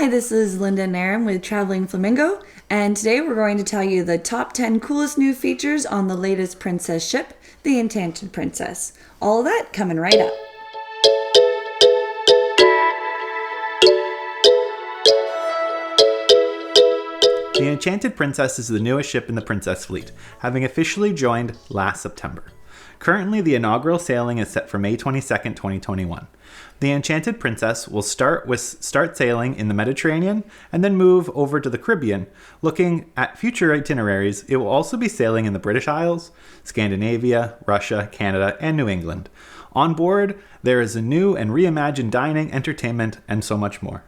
Hi, this is Linda Nairn with Traveling Flamingo, and today we're going to tell you the top 10 coolest new features on the latest princess ship, the Enchanted Princess. All of that coming right up. The Enchanted Princess is the newest ship in the Princess fleet, having officially joined last September. Currently, the inaugural sailing is set for May 22nd, 2021. The Enchanted Princess will start sailing in the Mediterranean and then move over to the Caribbean. Looking at future itineraries, it will also be sailing in the British Isles, Scandinavia, Russia, Canada, and New England. On board, there is a new and reimagined dining, entertainment, and so much more.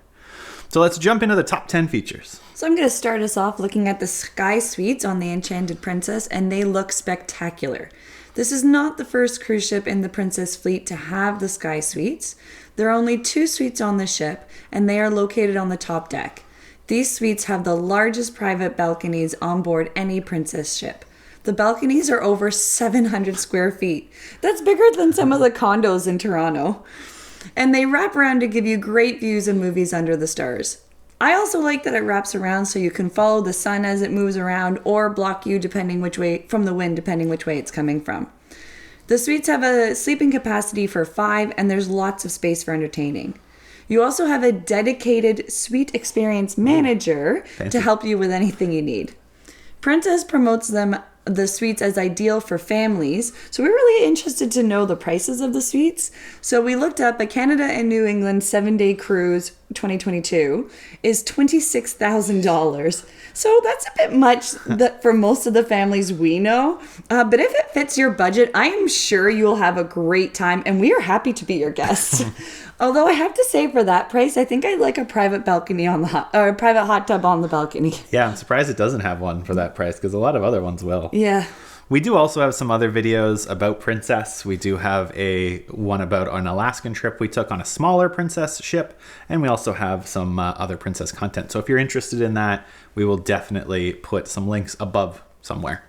So let's jump into the top 10 features. So I'm going to start us off looking at the Sky Suites on the Enchanted Princess, and they look spectacular. This is not the first cruise ship in the Princess fleet to have the Sky Suites. There are only 2 suites on the ship, and they are located on the top deck. These suites have the largest private balconies on board any Princess ship. The balconies are over 700 square feet. That's bigger than some of the condos in Toronto. And they wrap around to give you great views of movies under the stars. I also like that it wraps around so you can follow the sun as it moves around or block you depending which way from the wind, depending which way it's coming from. The suites have a sleeping capacity for 5 and there's lots of space for entertaining. You also have a dedicated suite experience manager to help you with anything you need. Princess promotes the suites as ideal for families, so we're really interested to know the prices of the suites. So we looked up a Canada and New England 7-day cruise 2022 is $26,000. So that's a bit much for most of the families we know. But if it fits your budget, I am sure you'll have a great time, and we are happy to be your guests. Although I have to say, for that price, I think I'd like a private balcony or a private hot tub on the balcony. Yeah, I'm surprised it doesn't have one for that price because a lot of other ones will. Yeah. We do also have some other videos about Princess. We do have one about an Alaskan trip we took on a smaller Princess ship, and we also have some other Princess content. So if you're interested in that, we will definitely put some links above somewhere.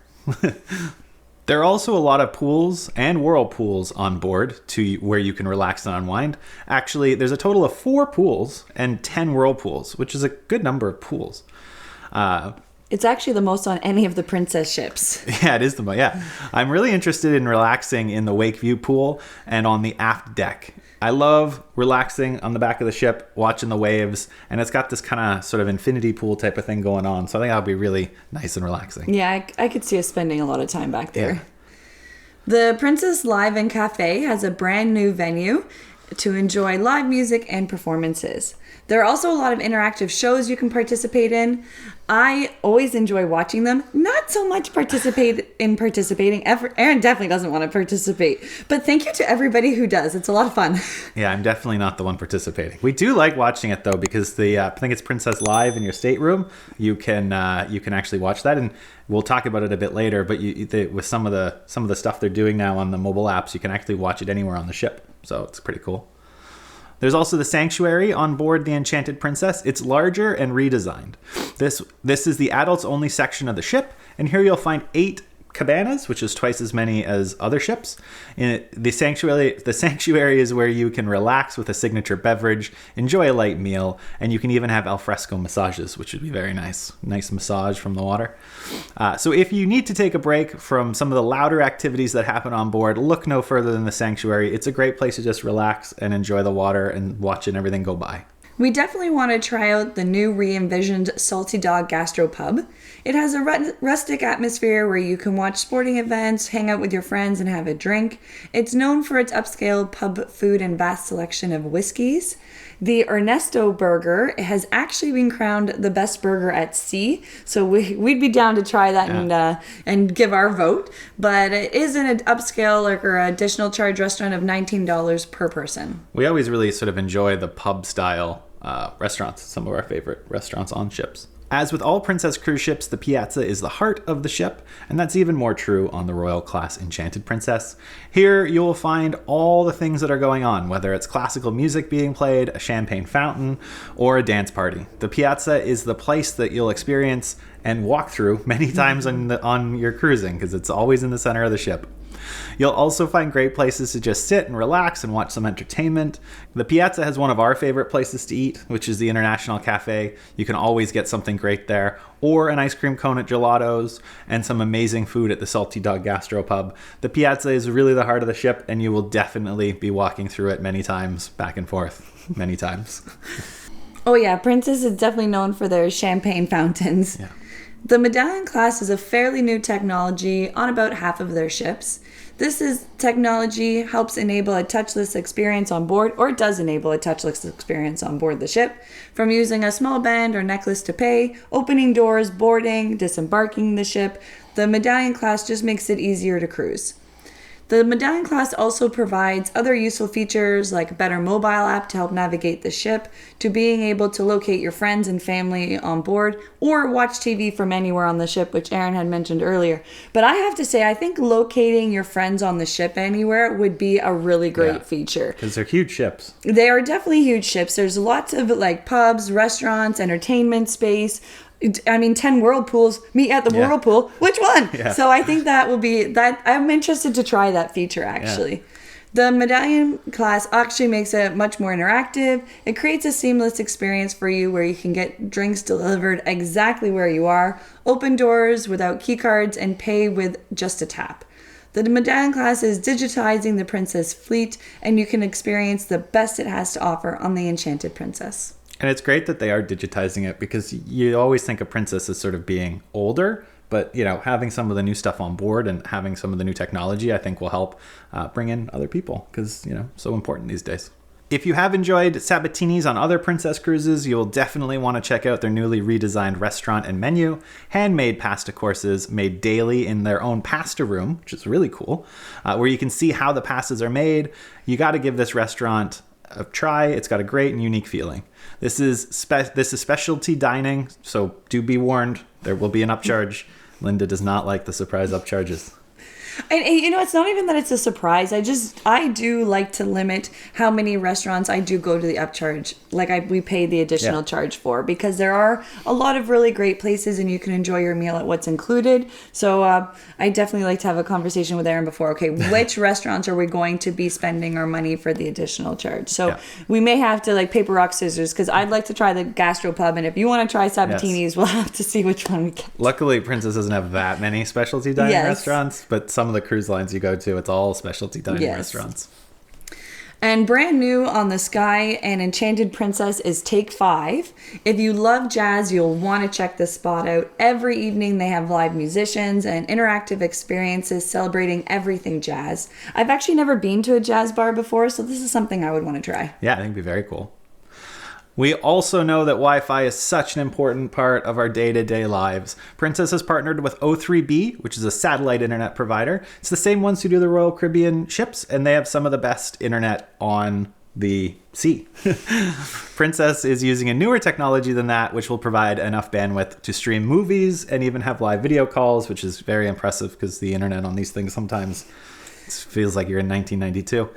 There are also a lot of pools and whirlpools on board where you can relax and unwind. Actually, there's a total of 4 pools and 10 whirlpools, which is a good number of pools. It's actually the most on any of the Princess ships. Yeah, it is the most. Yeah. I'm really interested in relaxing in the Wakeview pool and on the aft deck. I love relaxing on the back of the ship, watching the waves, and it's got this kind of sort of infinity pool type of thing going on. So I think that'll be really nice and relaxing. Yeah, I could see us spending a lot of time back there. Yeah. The Princess Live and Cafe has a brand new venue to enjoy live music and performances. There are also a lot of interactive shows you can participate in. I always enjoy watching them, not so much participating. Aaron definitely doesn't want to participate, but thank you to everybody who does. It's a lot of fun. Yeah, I'm definitely not the one participating. We do like watching it though, because I think it's Princess Live in your stateroom. You can actually watch that, and we'll talk about it a bit later. But with some of the stuff they're doing now on the mobile apps, you can actually watch it anywhere on the ship. So it's pretty cool. There's also the sanctuary on board the Enchanted Princess. It's larger and redesigned. This is the adults only section of the ship, and here you'll find 8 cabanas, which is twice as many as other ships. The sanctuary is where you can relax with a signature beverage, enjoy a light meal, and you can even have alfresco massages, which would be very nice. Nice massage from the water. So if you need to take a break from some of the louder activities that happen on board, look no further than the sanctuary. It's a great place to just relax and enjoy the water and watching everything go by. We definitely want to try out the new re-envisioned Salty Dog Gastropub. It has a rustic atmosphere where you can watch sporting events, hang out with your friends, and have a drink. It's known for its upscale pub food and vast selection of whiskeys. The Ernesto Burger has actually been crowned the best burger at sea, so we'd be down to try that and give our vote. But it is an upscale or additional charge restaurant of $19 per person. We always really sort of enjoy the pub style restaurants, some of our favorite restaurants on ships. As with all Princess cruise ships, the Piazza is the heart of the ship, and that's even more true on the Royal Class Enchanted Princess. Here you'll find all the things that are going on, whether it's classical music being played, a champagne fountain, or a dance party. The Piazza is the place that you'll experience and walk through many times on your cruising, because it's always in the center of the ship. You'll also find great places to just sit and relax and watch some entertainment. The Piazza has one of our favorite places to eat, which is the International Cafe. You can always get something great there, or an ice cream cone at Gelato's, and some amazing food at the Salty Dog Gastropub. The Piazza is really the heart of the ship, and you will definitely be walking through it many times, back and forth, many times. Oh yeah, Princess is definitely known for their champagne fountains. Yeah. The Medallion Class is a fairly new technology on about half of their ships. Technology helps enable a touchless experience on board, or it does enable a touchless experience on board the ship, from using a small band or necklace to pay, opening doors, boarding, disembarking the ship. The Medallion Class just makes it easier to cruise. The Medallion Class also provides other useful features like a better mobile app to help navigate the ship, to being able to locate your friends and family on board, or watch TV from anywhere on the ship, which Aaron had mentioned earlier. But I have to say, I think locating your friends on the ship anywhere would be a really great feature. Because they're huge ships. They are definitely huge ships. There's lots of like pubs, restaurants, entertainment space. I mean, 10 whirlpools, meet at the whirlpool. Which one? Yeah. So I think that will be that. I'm interested to try that feature, actually. Yeah. The Medallion Class actually makes it much more interactive. It creates a seamless experience for you where you can get drinks delivered exactly where you are, open doors without key cards, and pay with just a tap. The Medallion Class is digitizing the Princess fleet, and you can experience the best it has to offer on the Enchanted Princess. And it's great that they are digitizing it, because you always think of Princess as sort of being older, but having some of the new stuff on board and having some of the new technology, I think will help bring in other people, because so important these days. If you have enjoyed Sabatini's on other Princess cruises, you'll definitely want to check out their newly redesigned restaurant and menu, handmade pasta courses made daily in their own pasta room, which is really cool, where you can see how the pastas are made. You got to give this restaurant a try. It's got a great and unique feeling. This is specialty dining, so do be warned, there will be an upcharge. Linda does not like the surprise upcharges. And it's not even that it's a surprise. I do like to limit how many restaurants I do go to the upcharge. We pay the additional charge for, because there are a lot of really great places and you can enjoy your meal at what's included. So I definitely like to have a conversation with Aaron before. Okay, which restaurants are we going to be spending our money for the additional charge? So we may have to paper, rock, scissors, because I'd like to try the gastropub, and if you want to try Sabatini's, we'll have to see which one we get. Luckily, Princess doesn't have that many specialty dining restaurants, but some of the cruise lines you go to, it's all specialty dining restaurants. And brand new on the Sky and Enchanted Princess is Take 5. If you love jazz, you'll want to check this spot out. Every evening they have live musicians and interactive experiences celebrating everything jazz. I've actually never been to a jazz bar before, so this is something I would want to try. Yeah, I think it'd be very cool. We also know that Wi-Fi is such an important part of our day-to-day lives. Princess has partnered with O3B, which is a satellite internet provider. It's the same ones who do the Royal Caribbean ships, and they have some of the best internet on the sea. Princess is using a newer technology than that, which will provide enough bandwidth to stream movies and even have live video calls, which is very impressive, because the internet on these things sometimes feels like you're in 1992.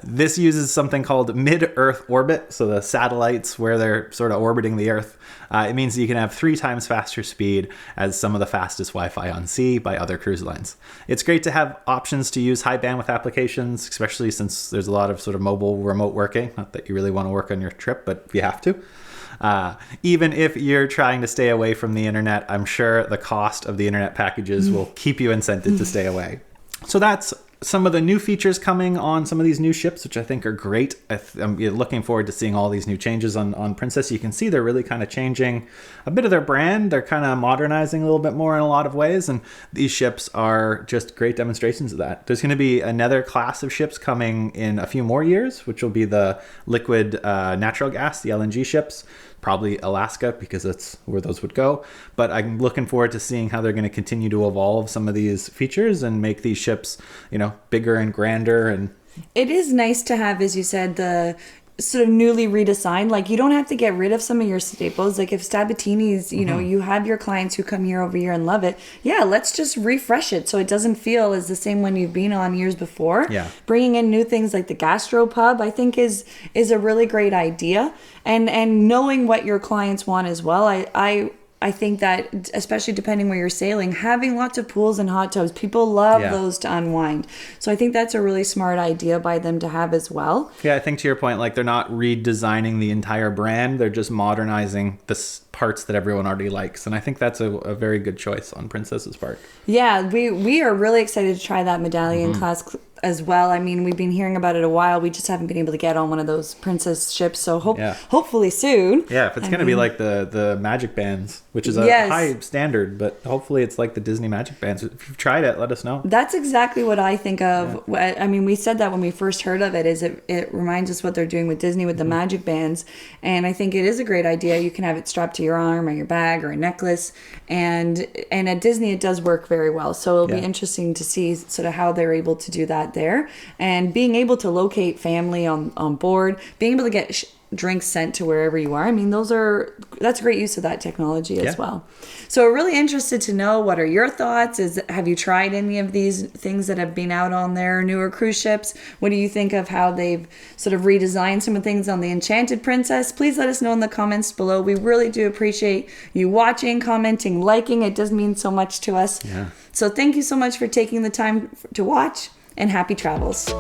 This uses something called mid-Earth orbit, so the satellites where they're sort of orbiting the Earth. It means that you can have 3 times faster speed as some of the fastest Wi-Fi on sea by other cruise lines. It's great to have options to use high bandwidth applications, especially since there's a lot of sort of mobile remote working. Not that you really want to work on your trip, but you have to. Even if you're trying to stay away from the internet, I'm sure the cost of the internet packages will keep you incented to stay away. So that's some of the new features coming on some of these new ships, which I think are great. I'm looking forward to seeing all these new changes on Princess. You can see they're really kind of changing a bit of their brand. They're kind of modernizing a little bit more in a lot of ways, and these ships are just great demonstrations of that. There's going to be another class of ships coming in a few more years, which will be the liquid natural gas, the LNG ships. Probably Alaska, because that's where those would go. But I'm looking forward to seeing how they're going to continue to evolve some of these features and make these ships, bigger and grander. And it is nice to have, as you said, the sort of newly redesigned. You don't have to get rid of some of your staples. If Sabatini's, you have your clients who come year over year and love it. Yeah, let's just refresh it so it doesn't feel as the same one you've been on years before. Yeah. Bringing in new things like the gastropub, I think is a really great idea. And knowing what your clients want as well. I think that, especially depending where you're sailing, having lots of pools and hot tubs, people love those to unwind. So I think that's a really smart idea by them to have as well. Yeah, I think to your point, like they're not redesigning the entire brand. They're just modernizing the parts that everyone already likes. And I think that's a very good choice on Princess's part. Yeah, we are really excited to try that Medallion Class as well. I mean, we've been hearing about it a while. We just haven't been able to get on one of those princess ships. So hopefully soon. Yeah, if it's going to be like the magic bands, which is a high standard, but hopefully it's like the Disney magic bands. If you've tried it, let us know. That's exactly what I think of. Yeah. I mean, we said that when we first heard of it, is it reminds us what they're doing with Disney with the magic bands. And I think it is a great idea. You can have it strapped to your arm or your bag or a necklace. And at Disney, it does work very well. So it'll be interesting to see sort of how they're able to do that there. And being able to locate family on board, being able to get drinks sent to wherever you are. I mean, that's great use of that technology as well. So we're really interested to know, what are your thoughts? Have you tried any of these things that have been out on their newer cruise ships? What do you think of how they've sort of redesigned some of the things on the Enchanted Princess? Please let us know in the comments below. We really do appreciate you watching, commenting, liking. It does mean so much to us. Yeah. So thank you so much for taking the time to watch, and happy travels.